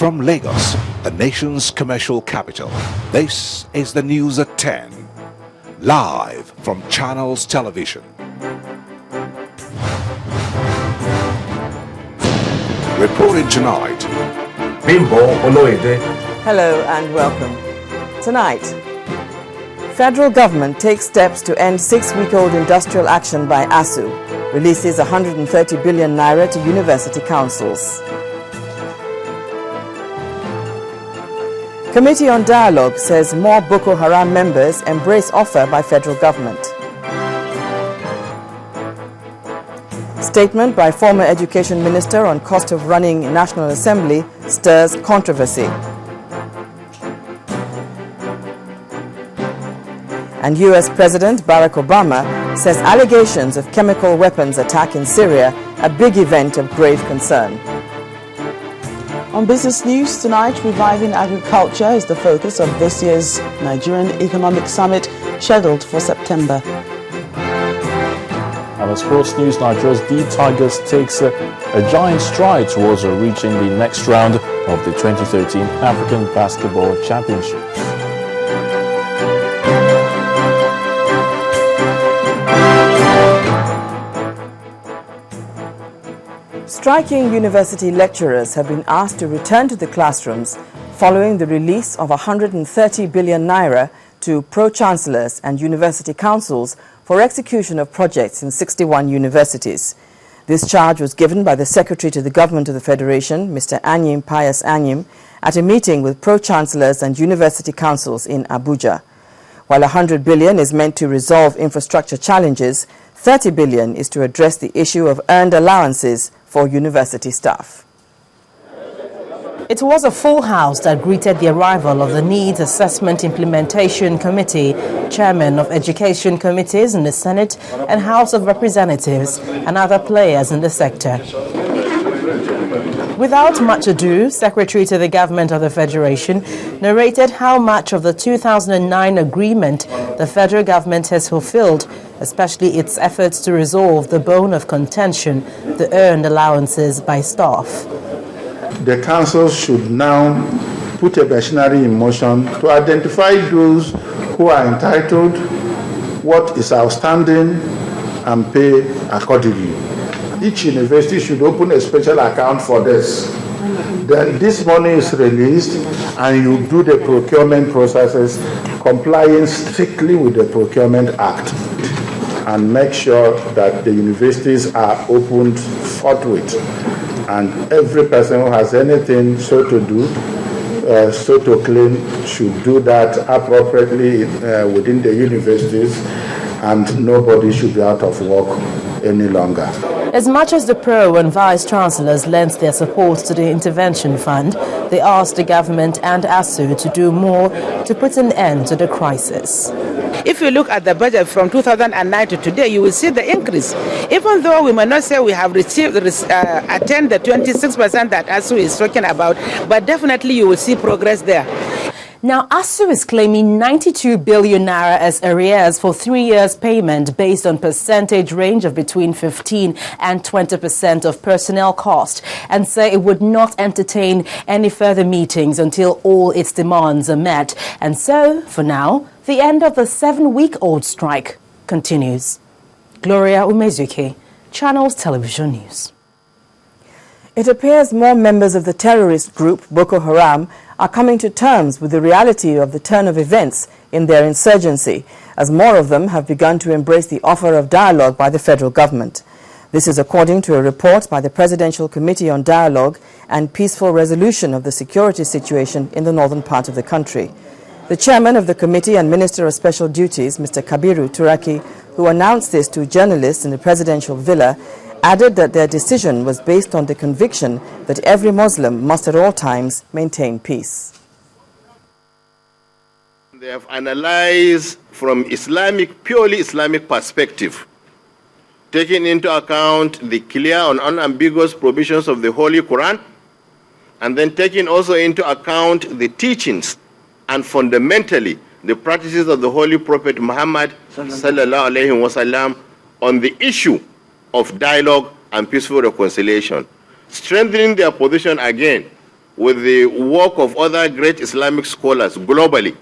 From Lagos, the nation's commercial capital, this is the news at 10, live from Channels Television. Reporting tonight, Bimbo Oloide. Hello and welcome. Tonight, federal government takes steps to end 6-week-old industrial action by ASU, releases 130 billion naira to university councils. Committee on Dialogue says more Boko Haram members embrace offer by federal government. Statement by former Education Minister on cost of running National Assembly stirs controversy. And US President Barack Obama says allegations of chemical weapons attack in Syria a big event of grave concern. On business news tonight, reviving agriculture is the focus of this year's Nigerian Economic Summit, scheduled for September. And on sports news, Nigeria's D Tigers takes a giant stride towards reaching the next round of the 2013 African Basketball Championship. Striking university lecturers have been asked to return to the classrooms following the release of 130 billion naira to pro-chancellors and university councils for execution of projects in 61 universities. This charge was given by the Secretary to the Government of the Federation, Mr. Anyim Pius Anyim, at a meeting with pro-chancellors and university councils in Abuja. While 100 billion is meant to resolve infrastructure challenges, 30 billion is to address the issue of earned allowances for university staff. It was a full house that greeted the arrival of the Needs Assessment Implementation Committee, Chairman of Education Committees in the Senate and House of Representatives, and other players in the sector. Without much ado, Secretary to the Government of the Federation narrated how much of the 2009 agreement the federal government has fulfilled, especially its efforts to resolve the bone of contention, the earned allowances by staff. The council should now put a machinery in motion to identify those who are entitled, what is outstanding, and pay accordingly. Each university should open a special account for this. Then this money is released and you do the procurement processes complying strictly with the Procurement Act, and make sure that the universities are opened forthwith. And every person who has anything so to do, so to claim, should do that appropriately within the universities, and nobody should be out of work any longer. As much as the Pro and Vice Chancellors lent their support to the Intervention Fund, they asked the government and ASU to do more to put an end to the crisis. If you look at the budget from 2009 to today, you will see the increase. Even though we may not say we have attained the 26% that ASU is talking about, but definitely you will see progress there. Now, ASU is claiming 92 billion naira as arrears for 3 years' payment based on percentage range of between 15 and 20% of personnel cost, and say it would not entertain any further meetings until all its demands are met. And so, for now, the end of the 7-week-old strike continues. Gloria Umezuke, Channels Television News. It appears more members of the terrorist group Boko Haram are coming to terms with the reality of the turn of events in their insurgency, as more of them have begun to embrace the offer of dialogue by the federal government. This is according to a report by the Presidential Committee on Dialogue and Peaceful Resolution of the Security Situation in the northern part of the country. The chairman of the committee and Minister of Special Duties, Mr. Kabiru Turaki, who announced this to journalists in the presidential villa, added that their decision was based on the conviction that every Muslim must at all times maintain peace. They have analyzed from purely Islamic perspective, taking into account the clear and unambiguous provisions of the Holy Quran, and then taking also into account the teachings and fundamentally the practices of the Holy Prophet Muhammad sallallahu alaihi wasallam on the issue of dialogue and peaceful reconciliation, strengthening their position again with the work of other great Islamic scholars globally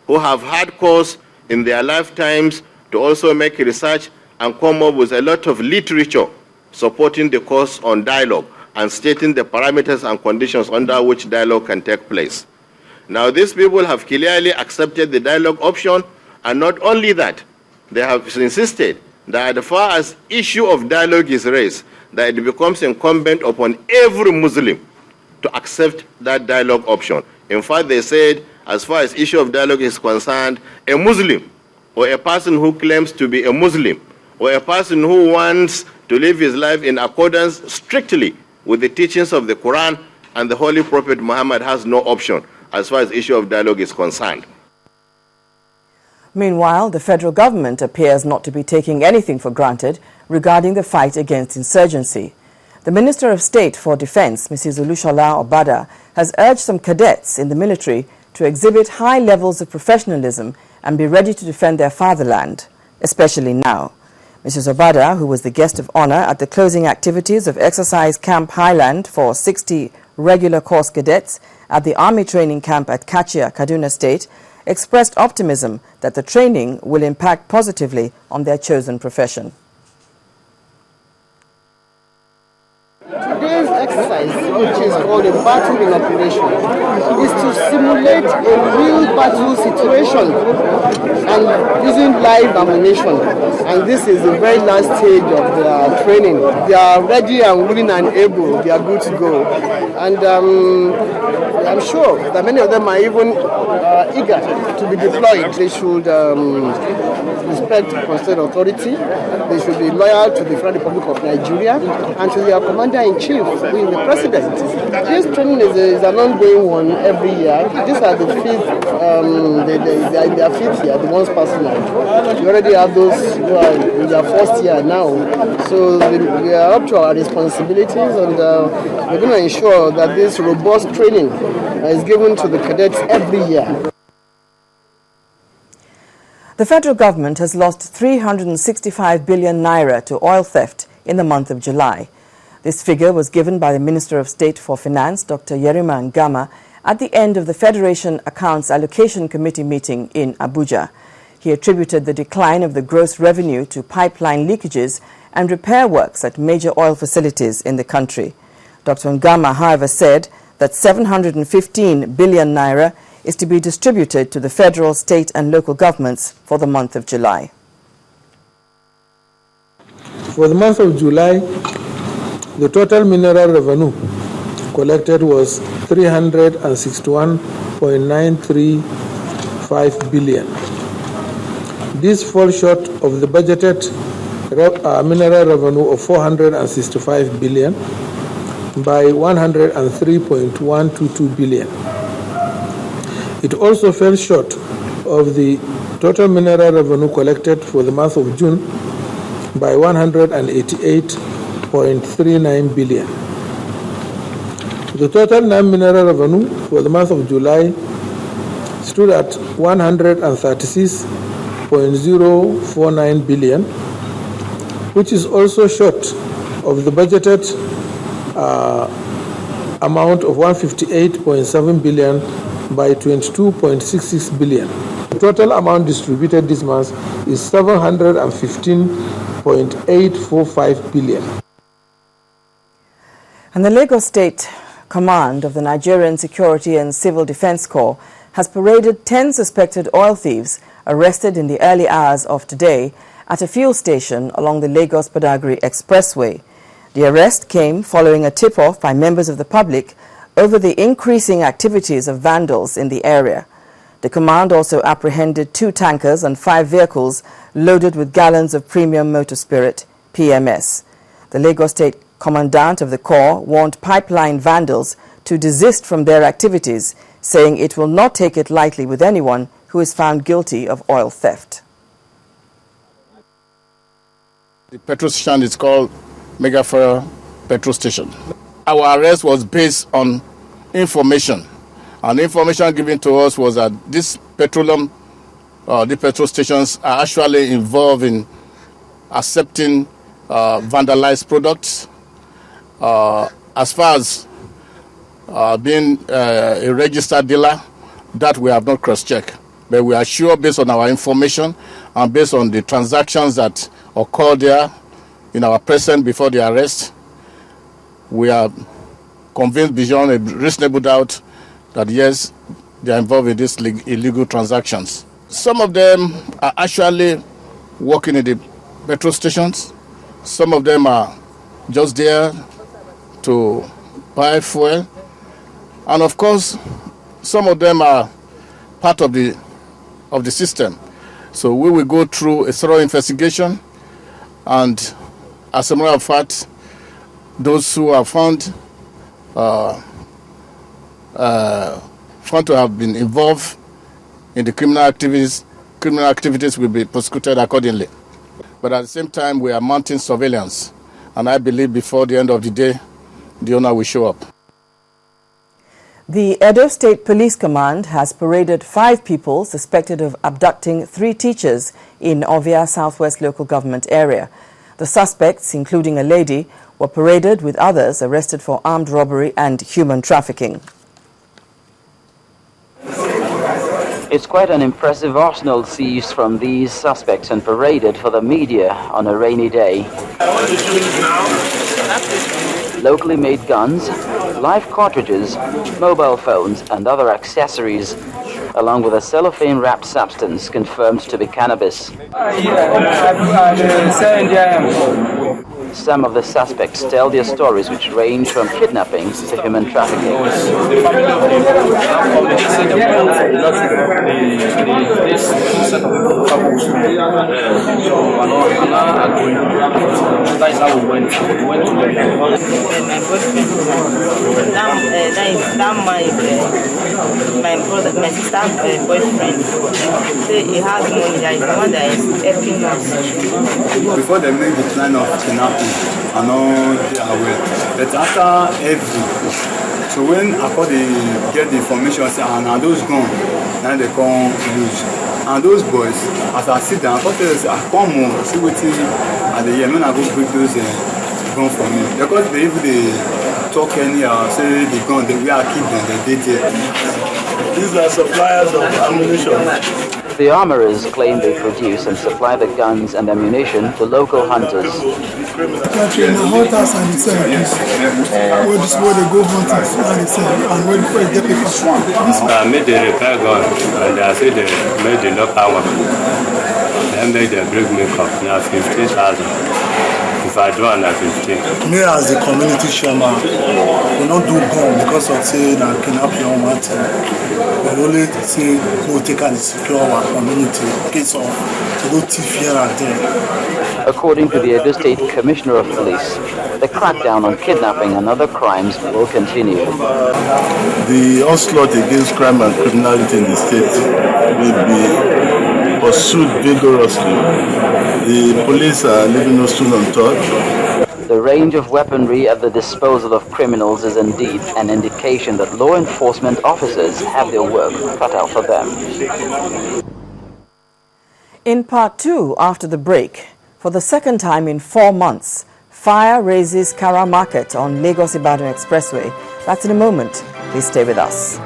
who have had cause in their lifetimes to also make research and come up with a lot of literature supporting the course on dialogue and stating the parameters and conditions under which dialogue can take place. Now, these people have clearly accepted the dialogue option, and not only that, they have insisted that as far as issue of dialogue is raised, that it becomes incumbent upon every Muslim to accept that dialogue option. In fact, they said, as far as issue of dialogue is concerned, a Muslim or a person who claims to be a Muslim or a person who wants to live his life in accordance strictly with the teachings of the Quran and the Holy Prophet Muhammad has no option as far as issue of dialogue is concerned. Meanwhile, the federal government appears not to be taking anything for granted regarding the fight against insurgency. The Minister of State for Defense, Mrs. Olushola Obada, has urged some cadets in the military to exhibit high levels of professionalism and be ready to defend their fatherland, especially now. Mrs. Obada, who was the guest of honor at the closing activities of Exercise Camp Highland for 60 regular course cadets at the Army Training Camp at Kachia, Kaduna State, expressed optimism that the training will impact positively on their chosen profession. Today's exercise, which is called a battle in operation, is to simulate a real battle situation and using live ammunition. And this is the very last stage of their training. They are ready and willing and able. They are good to go. And I'm sure that many of them are even eager to be deployed. They should respect constitutional authority. They should be loyal to the Federal Republic of Nigeria and to their commander-in-chief, who is the president. This training is an ongoing one every year. These are the fifth, they are in their fifth year, the ones passing out. We already have those who are in their first year now. So we are up to our responsibilities, and we're going to ensure that this robust training is given to the cadets every year. The federal government has lost 365 billion naira to oil theft in the month of July. This figure was given by the Minister of State for Finance, Dr. Yerima Ngama, at the end of the Federation Accounts Allocation Committee meeting in Abuja. He attributed the decline of the gross revenue to pipeline leakages and repair works at major oil facilities in the country. Dr. Ngama, however, said that 715 billion naira is to be distributed to the federal, state and local governments for the month of July. For the month of July, the total mineral revenue collected was 361.935 billion. This falls short of the budgeted mineral revenue of 465 billion by 103.122 billion. It also fell short of the total mineral revenue collected for the month of June by 188.39 billion. The total non-mineral revenue for the month of July stood at 136.049 billion, which is also short of the budgeted amount of 158.7 billion by 22.66 billion. The total amount distributed this month is 715.845 billion. And the Lagos State Command of the Nigerian Security and Civil Defense Corps has paraded 10 suspected oil thieves arrested in the early hours of today at a fuel station along the Lagos-Badagry Expressway. The arrest came following a tip-off by members of the public over the increasing activities of vandals in the area. The command also apprehended 2 tankers and 5 vehicles loaded with gallons of premium motor spirit, PMS. The Lagos State Commandant of the Corps warned pipeline vandals to desist from their activities, saying it will not take it lightly with anyone who is found guilty of oil theft. The petrol station is called Megafair Petrol Station. Our arrest was based on information, and the information given to us was that this petroleum, the petrol stations are actually involved in accepting vandalized products. As far as being a registered dealer, that we have not cross-checked. But we are sure, based on our information and based on the transactions that occurred there in our presence before the arrest, we are convinced beyond a reasonable doubt that yes, they are involved in these illegal transactions. Some of them are actually working in the petrol stations. Some of them are just there to buy fuel. And of course, some of them are part of the system. So we will go through a thorough investigation, and as a matter of fact, those who are found to have been involved in the criminal activities will be prosecuted accordingly. But at the same time, we are mounting surveillance, and I believe before the end of the day, the owner will show up. The Edo State Police Command has paraded 5 people suspected of abducting 3 teachers in Ovia Southwest local government area. The suspects, including a lady, were paraded with others arrested for armed robbery and human trafficking. It's quite an impressive arsenal seized from these suspects and paraded for the media on a rainy day. Locally made guns, live cartridges, mobile phones and other accessories, along with a cellophane-wrapped substance confirmed to be cannabis. Some of the suspects tell their stories, which range from kidnapping to human trafficking. My sister's boyfriend. Say he has money, that is the one that is helping us. Before they make the plan of kidnapping, I know they are aware. But after every, so when I call they get the information, I say, and are those gone? Now they come lose. And those boys, as I sit down, I come home, see what and the year, when I go break those gone for me. Because they talk anyhow, say they gone, they will keep them, they did it. These are suppliers of ammunition. The armorers claim they produce and supply the guns and ammunition to local hunters. Hunters and they sell this. Where they go hunting and they sell, and where they get people. I made the repair gun and I said they made the local one. Then made the brick makeup, now 15,000. If I do under 15. Me as the community chairman, we don't do gun because of saying that kidnapping on one thing. We only say we take and secure our community in case of no thief here and there. According to the Edo State Commissioner of Police, the crackdown on kidnapping and other crimes will continue. The onslaught against crime and criminality in the state will be pursued vigorously. The police are leaving no stone unturned. The range of weaponry at the disposal of criminals is indeed an indication that law enforcement officers have their work cut out for them. In part 2, after the break, for the second time in 4 months, fire razes Kara Market on Lagos-Ibadan Expressway. That's in a moment. Please stay with us.